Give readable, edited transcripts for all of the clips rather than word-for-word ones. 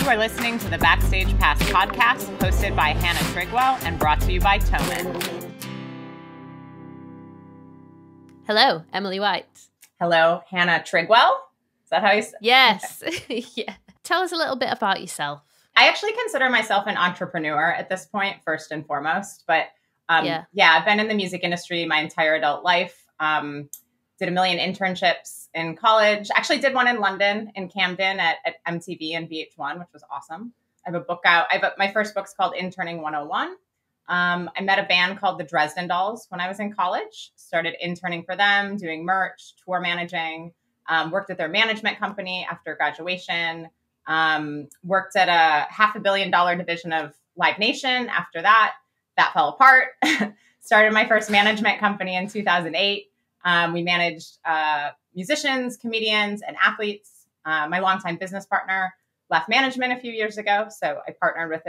You are listening to the Backstage Pass podcast, hosted by Hannah Trigwell and brought to you by Thomann. Hello, Emily White. Hello, Hannah Trigwell. Is that how you say it? Yes. Okay. Yeah. Tell us a little bit about yourself. I actually consider myself an entrepreneur at this point, first and foremost. But yeah, I've been in the music industry my entire adult life. Did a million internships in college. Actually did one in London, in Camden at MTV and VH1, which was awesome. I have a book out. My first book's called Interning 101. I met a band called the Dresden Dolls when I was in college. Started interning for them, doing merch, tour managing. Worked at their management company after graduation. Worked at a $500 million division of Live Nation. After that fell apart. Started my first management company in 2008. We managed musicians, comedians, and athletes. My longtime business partner left management a few years ago, so I partnered with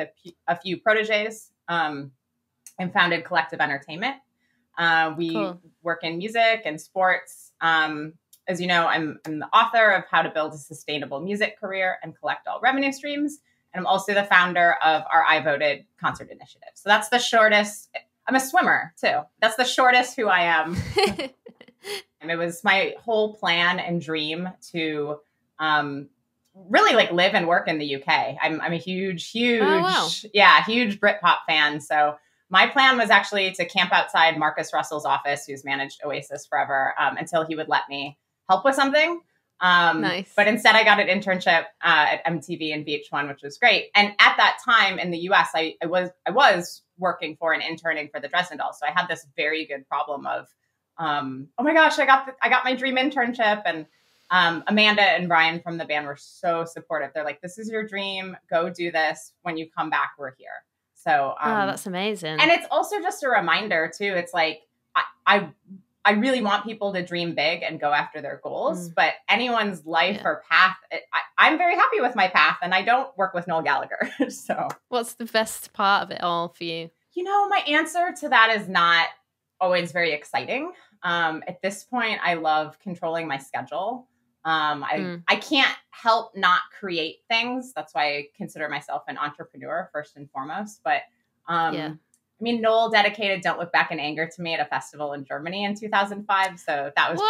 a few proteges and founded Collective Entertainment. We work in music and sports. As you know, I'm the author of How to Build a Sustainable Music Career and Collect All Revenue Streams. And I'm also the founder of our iVoted concert initiative. So that's the shortest. I'm a swimmer, too. That's the shortest who I am. And it was my whole plan and dream to really live and work in the UK. I'm a huge Britpop fan. So my plan was actually to camp outside Marcus Russell's office, who's managed Oasis forever, until he would let me help with something. Nice. But instead I got an internship at MTV and VH1, which was great. And at that time in the US, I was working for and interning for the Dresden Dolls. So I had this very good problem of, oh my gosh, I got my dream internship. And Amanda and Brian from the band were so supportive. They're like, this is your dream. Go do this. When you come back, we're here. So that's amazing. And it's also just a reminder too. It's like, I really want people to dream big and go after their goals, but anyone's life or path, I'm very happy with my path, and I don't work with Noel Gallagher. So what's the best part of it all for you? You know, my answer to that is not always very exciting. At this point, I love controlling my schedule. I can't help not create things. That's why I consider myself an entrepreneur first and foremost. But I mean, Noel dedicated "Don't Look Back in Anger" to me at a festival in Germany in 2005. So that was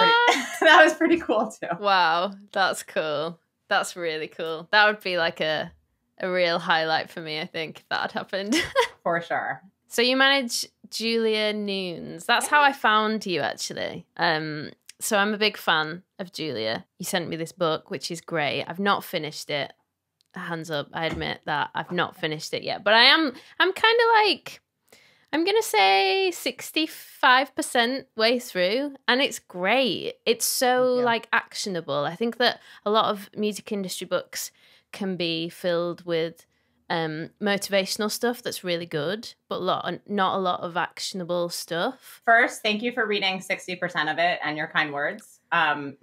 that was pretty cool too. Wow, that's cool. That's really cool. That would be like a real highlight for me, I think, if that had happened. For sure. So you manage Julia Nunes. That's how I found you, actually. So I'm a big fan of Julia. You sent me this book, which is great. I've not finished it. Hands up, I admit that I've not finished it yet. But I'm kind of like, I'm going to say 65% way through, and it's great. It's so actionable. I think that a lot of music industry books can be filled with motivational stuff that's really good, but not a lot of actionable stuff. First, thank you for reading 60% of it and your kind words. I am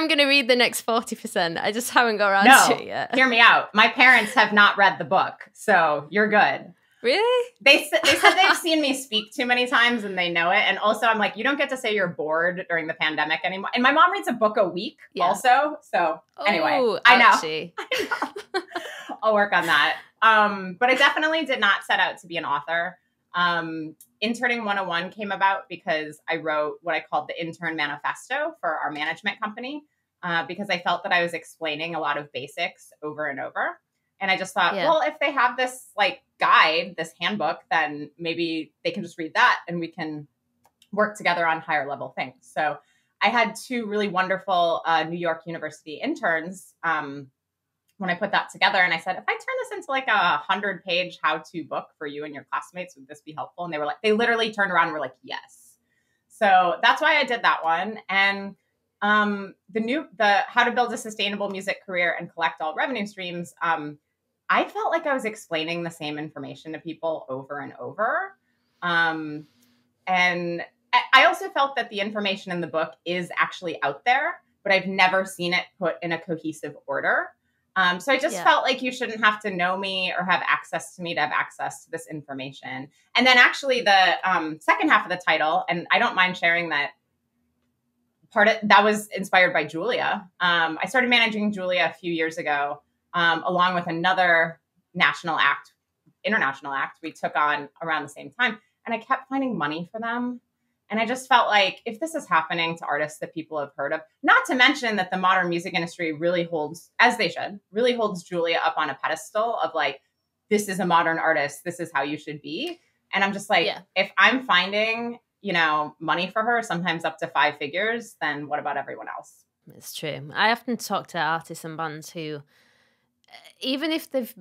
going to read the next 40%. I just haven't got around to it yet. Hear me out. My parents have not read the book, so you're good. Really? They said they've seen me speak too many times and they know it. And also I'm like, you don't get to say you're bored during the pandemic anymore. And my mom reads a book a week also. So anyway, I know. I'll work on that. But I definitely did not set out to be an author. Interning 101 came about because I wrote what I called the Intern Manifesto for our management company, because I felt that I was explaining a lot of basics over and over. And I just thought, well, if they have this guide, this handbook, then maybe they can just read that and we can work together on higher level things. So I had two really wonderful New York University interns when I put that together. And I said, if I turn this into like a 100-page how-to book for you and your classmates, would this be helpful? And they were like, they literally turned around and were like, yes. So that's why I did that one. And the How to Build a Sustainable Music Career and Collect All Revenue Streams, I felt like I was explaining the same information to people over and over. And I also felt that the information in the book is actually out there, but I've never seen it put in a cohesive order. So I just felt like you shouldn't have to know me or have access to me to have access to this information. And then actually the second half of the title, and I don't mind sharing that that was inspired by Julia. I started managing Julia a few years ago. along with another international act we took on around the same time. And I kept finding money for them. And I just felt like if this is happening to artists that people have heard of, not to mention that the modern music industry really holds, as they should, really holds Julia up on a pedestal of like, this is a modern artist. This is how you should be. And I'm just like, if I'm finding, money for her, sometimes up to 5 figures, then what about everyone else? It's true. I often talk to artists and bands who, even if they've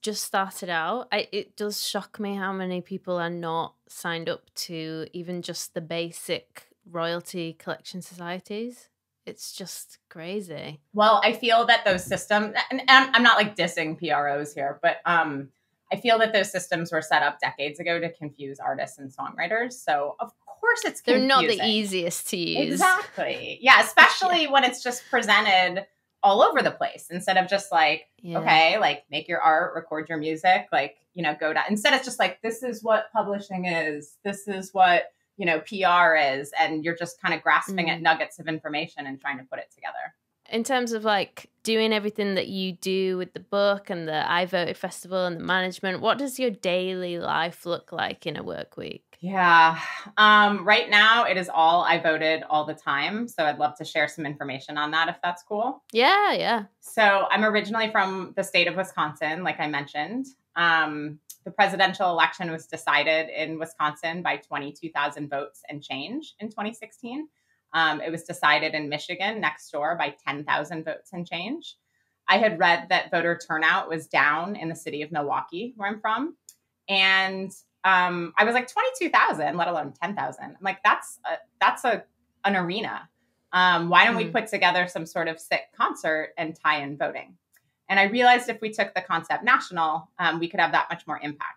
just started out, it does shock me how many people are not signed up to even just the basic royalty collection societies. It's just crazy. Well, I feel that those systems, and I'm not like dissing PROs here, but I feel that those systems were set up decades ago to confuse artists and songwriters. So of course it's confusing. They're not the easiest to use. Exactly. Yeah, especially when it's just presented all over the place instead of just like, okay, like make your art, record your music, like, go down. Instead it's just like, this is what publishing is. This is what, PR is. And you're just kind of grasping at nuggets of information and trying to put it together. In terms of like doing everything that you do with the book and the iVoted festival and the management, what does your daily life look like in a work week? Yeah. Right now it is all iVoted all the time. So I'd love to share some information on that if that's cool. Yeah. So I'm originally from the state of Wisconsin, like I mentioned. The presidential election was decided in Wisconsin by 22,000 votes and change in 2016. It was decided in Michigan next door by 10,000 votes and change. I had read that voter turnout was down in the city of Milwaukee, where I'm from. And I was like 22,000, let alone 10,000. I'm like, that's an arena. Why don't we put together some sort of sick concert and tie in voting? And I realized if we took the concept national, we could have that much more impact.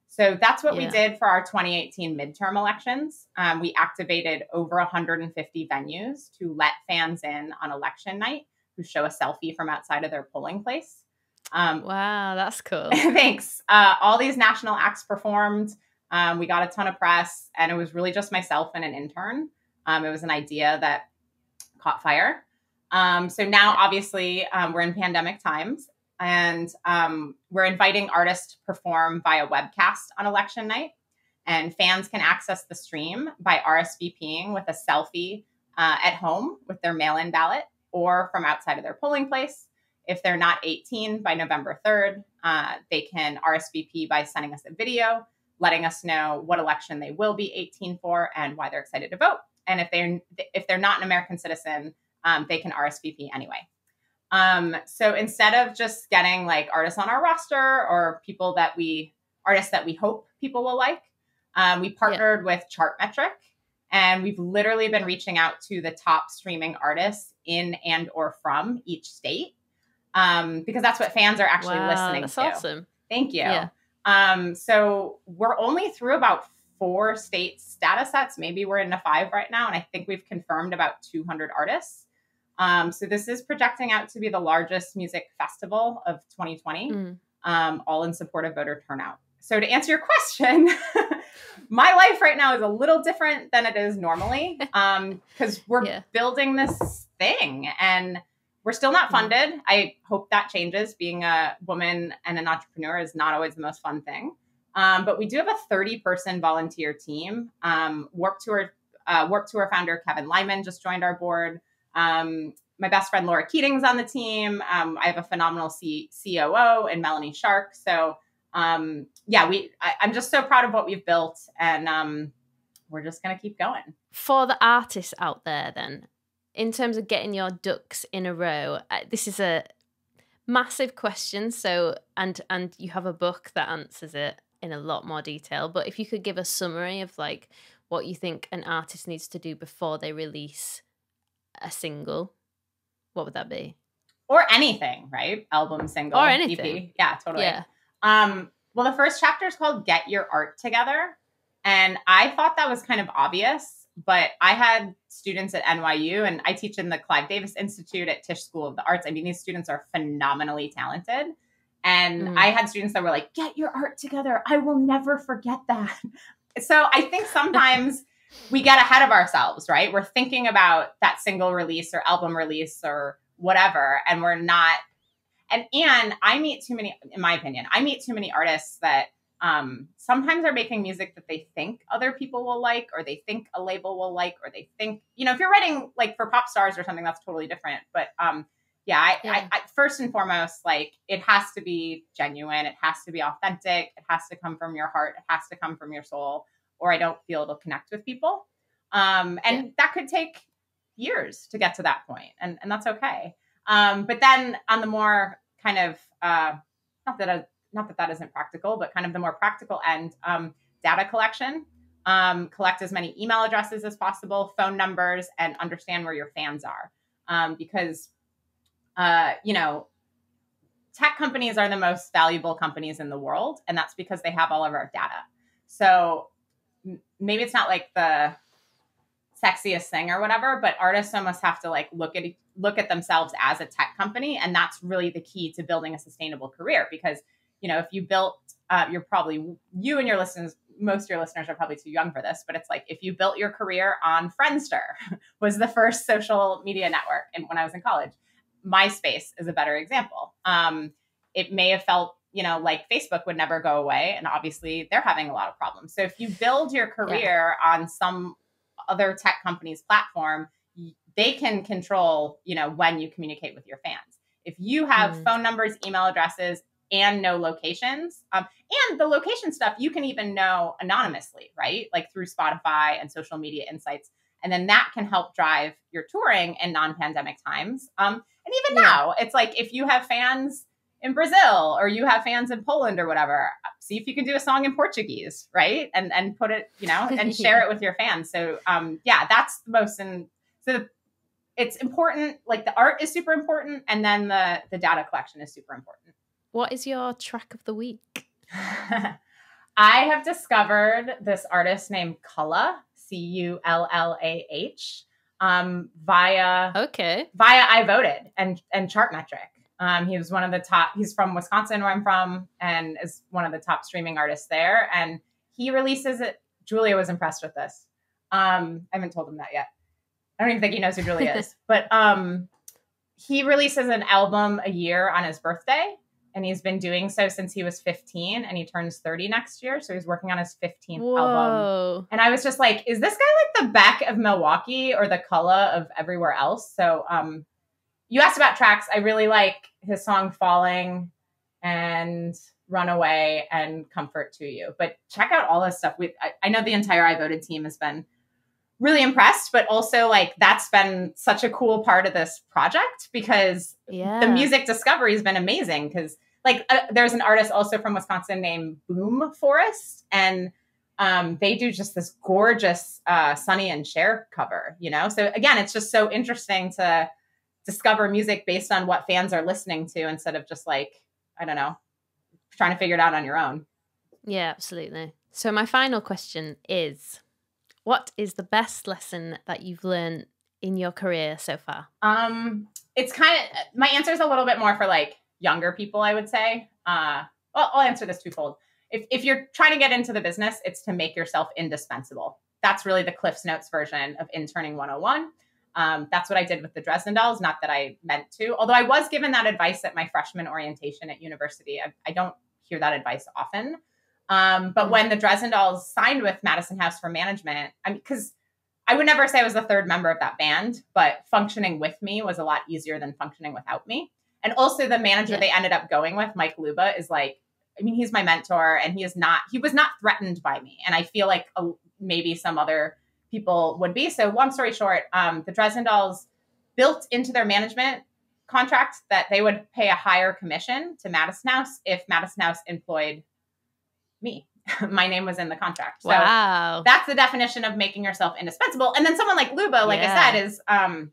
So that's what we did for our 2018 midterm elections. We activated over 150 venues to let fans in on election night who show a selfie from outside of their polling place. Wow, that's cool. Thanks. All these national acts performed. We got a ton of press, and it was really just myself and an intern. It was an idea that caught fire. So now, obviously, we're in pandemic times, and we're inviting artists to perform via webcast on election night. And fans can access the stream by RSVPing with a selfie at home with their mail-in ballot or from outside of their polling place. If they're not 18 by November 3rd, they can RSVP by sending us a video, letting us know what election they will be 18 for and why they're excited to vote. And if they're not an American citizen, they can RSVP anyway. So instead of just getting like artists on our roster or artists that we hope people will like, we partnered with Chartmetric, and we've literally been reaching out to the top streaming artists in and or from each state. Because that's what fans are actually listening that's to. Awesome. Thank you. Yeah. So we're only through about 4 state data sets. Maybe we're into 5 right now. And I think we've confirmed about 200 artists. So this is projecting out to be the largest music festival of 2020, all in support of voter turnout. So to answer your question, my life right now is a little different than it is normally because we're building this thing and we're still not funded. I hope that changes. Being a woman and an entrepreneur is not always the most fun thing. But we do have a 30-person volunteer team. Warped Tour founder Kevin Lyman just joined our board. My best friend Laura Keating's on the team. I have a phenomenal COO and Melanie Shark. So I'm just so proud of what we've built, and we're just going to keep going. For the artists out there then, in terms of getting your ducks in a row, this is a massive question. So, and you have a book that answers it in a lot more detail. But if you could give a summary of like what you think an artist needs to do before they release a single, what would that be? Or anything, right? Album, single, or anything. EP. Yeah, totally. Yeah. Well, the first chapter is called Get Your Art Together. And I thought that was kind of obvious, but I had students at NYU, and I teach in the Clive Davis Institute at Tisch School of the Arts. I mean, these students are phenomenally talented. And I had students that were like, get your art together. I will never forget that. So I think sometimes we get ahead of ourselves, right? We're thinking about that single release or album release or whatever, and we're not. And I meet too many, in my opinion, I meet too many artists that sometimes are making music that they think other people will like, or they think a label will like, or they think, if you're writing like for pop stars or something, that's totally different. But I first and foremost, like, it has to be genuine. It has to be authentic. It has to come from your heart. It has to come from your soul, or I don't feel it'll connect with people. That could take years to get to that point, and that's okay. But then on the more kind of, not that isn't practical, but kind of the more practical end, data collection. Collect as many email addresses as possible, phone numbers, and understand where your fans are. Because, tech companies are the most valuable companies in the world, and that's because they have all of our data. So maybe it's not like the sexiest thing or whatever, but artists almost have to like look at themselves as a tech company. And that's really the key to building a sustainable career. Because, if you built, you and your listeners, most of your listeners are probably too young for this, but it's like, if you built your career on Friendster, was the first social media network. And when I was in college, MySpace is a better example. It may have felt, like Facebook would never go away. And obviously they're having a lot of problems. So if you build your career on some other tech company's platform, they can control, when you communicate with your fans. If you have phone numbers, email addresses, and no locations, and the location stuff, you can even know anonymously, right? Like through Spotify and social media insights. And then that can help drive your touring in non-pandemic times. And even now, it's like, if you have fans in Brazil, or you have fans in Poland or whatever, see if you can do a song in Portuguese, right? And put it, and share it with your fans. So that's the most. So it's important. Like, the art is super important. And then the data collection is super important. What is your track of the week? I have discovered this artist named Cullah, Cullah, via iVoted and Chartmetric. He was one of the top. He's from Wisconsin, where I'm from, and is one of the top streaming artists there. And he releases it. Julia was impressed with this. I haven't told him that yet. I don't even think he knows who Julia is. But he releases an album a year on his birthday. And he's been doing so since he was 15, and he turns 30 next year. So he's working on his 15th album. And I was just like, is this guy like the Beck of Milwaukee or the Cullah of everywhere else? So you asked about tracks. I really like his song Falling and Runaway and Comfort to You. But check out all this stuff. I know the entire iVoted team has been really impressed, but also like that's been such a cool part of this project, because the music discovery has been amazing. Because like there's an artist also from Wisconsin named Boom Forest, and they do just this gorgeous Sonny and Cher cover, So again, it's just so interesting to discover music based on what fans are listening to, instead of just like, I don't know, trying to figure it out on your own. Yeah, absolutely. So my final question is, what is the best lesson that you've learned in your career so far? It's kind of, my answer is a little bit more for like younger people, I would say. Well, I'll answer this twofold. If you're trying to get into the business, it's to make yourself indispensable. That's really the Cliff's Notes version of Interning 101. That's what I did with the Dresden Dolls. Not that I meant to, although I was given that advice at my freshman orientation at university. I don't hear that advice often. But when the Dresden Dolls signed with Madison House for management, because I would never say I was the third member of that band, but functioning with me was a lot easier than functioning without me. And also the manager they ended up going with, Mike Luba, is like, he's my mentor, and he was not threatened by me. And I feel like maybe some other people would be. So long story short, the Dresden Dolls built into their management contract that they would pay a higher commission to Madison House if Madison House employed me. My name was in the contract. So that's the definition of making yourself indispensable. And then someone like Luba, like I said, is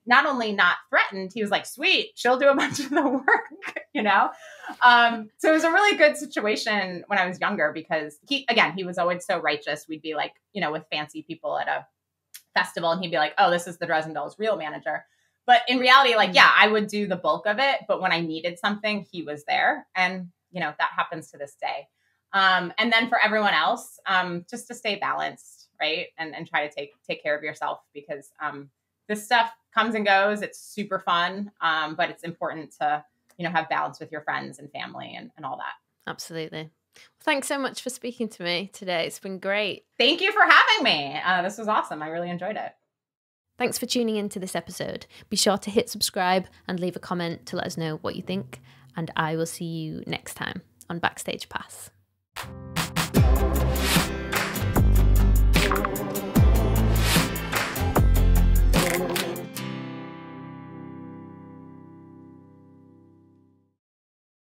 not only not threatened, he was like, sweet, she'll do a bunch of the work, So it was a really good situation when I was younger, because he was always so righteous. We'd be like, with fancy people at a festival, and he'd be like, oh, this is the Dresden Dolls' real manager. But in reality, like, I would do the bulk of it. But when I needed something, he was there. And, that happens to this day. And then for everyone else, just to stay balanced, right? And try to take care of yourself, because this stuff comes and goes. It's super fun. But it's important to, have balance with your friends and family and all that. Absolutely. Thanks so much for speaking to me today. It's been great. Thank you for having me. This was awesome. I really enjoyed it. Thanks for tuning into this episode. Be sure to hit subscribe and leave a comment to let us know what you think. And I will see you next time on Backstage Pass.